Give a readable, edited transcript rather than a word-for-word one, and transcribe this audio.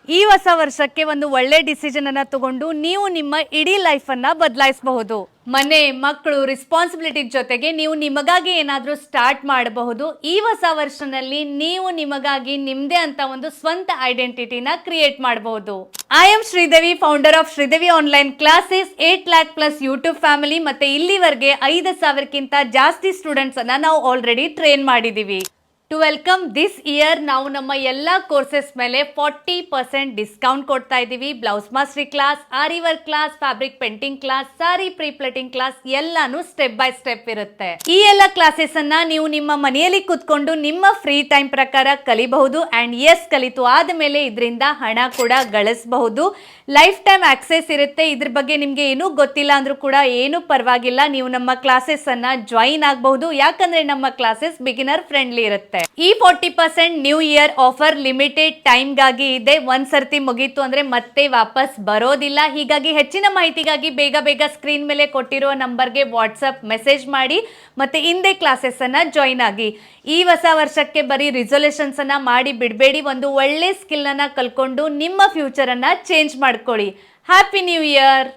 ಈ ಹೊಸ ವರ್ಷಕ್ಕೆ ಒಂದು ಒಳ್ಳೆ ಡಿಸಿಷನ್ ಅನ್ನ ತಗೊಂಡು ನೀವು ನಿಮ್ಮ ಇಡೀ ಲೈಫ್ ಅನ್ನ ಬದಲಾಯಿಸಬಹುದು. ಮನೆ, ಮಕ್ಕಳು, ರೆಸ್ಪಾನ್ಸಿಬಿಲಿಟಿ ಜೊತೆಗೆ ನೀವು ನಿಮಗಾಗಿ ಏನಾದರೂ ಸ್ಟಾರ್ಟ್ ಮಾಡಬಹುದು. ಈ ಹೊಸ ವರ್ಷನಲ್ಲಿ ನೀವು ನಿಮಗಾಗಿ ನಿಮ್ಮದೇ ಅಂತ ಒಂದು ಸ್ವಂತ ಐಡೆಂಟಿಟಿನ ಕ್ರಿಯೇಟ್ ಮಾಡಬಹುದು. I am Sridevi, founder of Sridevi online classes. 8 lakh plus YouTube family ಮತ್ತೆ ಇಲ್ಲಿವರೆಗೆ 5,000ಕ್ಕಿಂತ ಜಾಸ್ತಿ ಸ್ಟೂಡೆಂಟ್ಸ್ ಅನ್ನ ನಾವು ಆಲ್ರೆಡಿ ಟ್ರೈನ್ ಮಾಡಿದೀವಿ. ಟು ವೆಲ್ಕಮ್ ದಿಸ್ ಇಯರ್ ನಾವು ನಮ್ಮ ಎಲ್ಲ ಕೋರ್ಸಸ್ ಮೇಲೆ 40% ಡಿಸ್ಕೌಂಟ್ ಕೊಡ್ತಾ ಇದ್ದೀವಿ. Blouse mastery class, aari work class, fabric painting class, sari pre pleating class ಎಲ್ಲಾನು ಸ್ಟೆಪ್ ಬೈ ಸ್ಟೆಪ್ ಇರುತ್ತೆ. ಈ ಎಲ್ಲ ಕ್ಲಾಸಸ್ ಅನ್ನ ನೀವು ನಿಮ್ಮ ಮನೆಯಲ್ಲಿ ಕೂತ್ಕೊಂಡು ನಿಮ್ಮ ಫ್ರೀ ಟೈಮ್ ಪ್ರಕಾರ ಕಲಿಬಹುದು. ಅಂಡ್ ಎಸ್, ಕಲಿತು ಆದ್ಮೇಲೆ ಇದರಿಂದ ಹಣ ಕೂಡ ಗಳಿಸಬಹುದು. ಲೈಫ್ ಟೈಮ್ ಆಕ್ಸೆಸ್ ಇರುತ್ತೆ. ಇದ್ರ ಬಗ್ಗೆ ನಿಮ್ಗೆ ಏನೂ ಗೊತ್ತಿಲ್ಲ ಅಂದ್ರೂ ಕೂಡ ಏನು ಪರವಾಗಿಲ್ಲ, ನೀವು ನಮ್ಮ ಕ್ಲಾಸಸ್ ಅನ್ನ ಜಾಯಿನ್ ಆಗಬಹುದು. ಯಾಕಂದ್ರೆ ನಮ್ಮ ಕ್ಲಾಸಸ್ ಬಿಗಿನರ್ ಫ್ರೆಂಡ್ಲಿ ಇರುತ್ತೆ. ಈ 40% ನ್ಯೂ ಇಯರ್ ಆಫರ್ ಲಿಮಿಟೆಡ್ ಟೈಮ್ಗಾಗಿ ಇದೆ. ಒಂದ್ಸರ್ತಿ ಮುಗೀತು ಅಂದ್ರೆ ಮತ್ತೆ ವಾಪಸ್ ಬರೋದಿಲ್ಲ. ಹೀಗಾಗಿ ಹೆಚ್ಚಿನ ಮಾಹಿತಿಗಾಗಿ ಬೇಗ ಬೇಗ ಸ್ಕ್ರೀನ್ ಮೇಲೆ ಕೊಟ್ಟಿರುವ ನಂಬರ್ಗೆ ವಾಟ್ಸಪ್ ಮೆಸೇಜ್ ಮಾಡಿ ಮತ್ತೆ ಹಿಂದೆ ಕ್ಲಾಸಸ್ ಅನ್ನ ಜಾಯಿನ್ ಆಗಿ. ಈ ಹೊಸ ವರ್ಷಕ್ಕೆ ಬರೀ ರಿಸೊಲ್ಯೂಷನ್ಸ್ ಅನ್ನ ಮಾಡಿ ಬಿಡಬೇಡಿ. ಒಂದು ಒಳ್ಳೆ ಸ್ಕಿಲ್ ಅನ್ನ ಕಲ್ಕೊಂಡು ನಿಮ್ಮ ಫ್ಯೂಚರ್ ಅನ್ನ ಚೇಂಜ್ ಮಾಡ್ಕೊಳ್ಳಿ. Happy new year.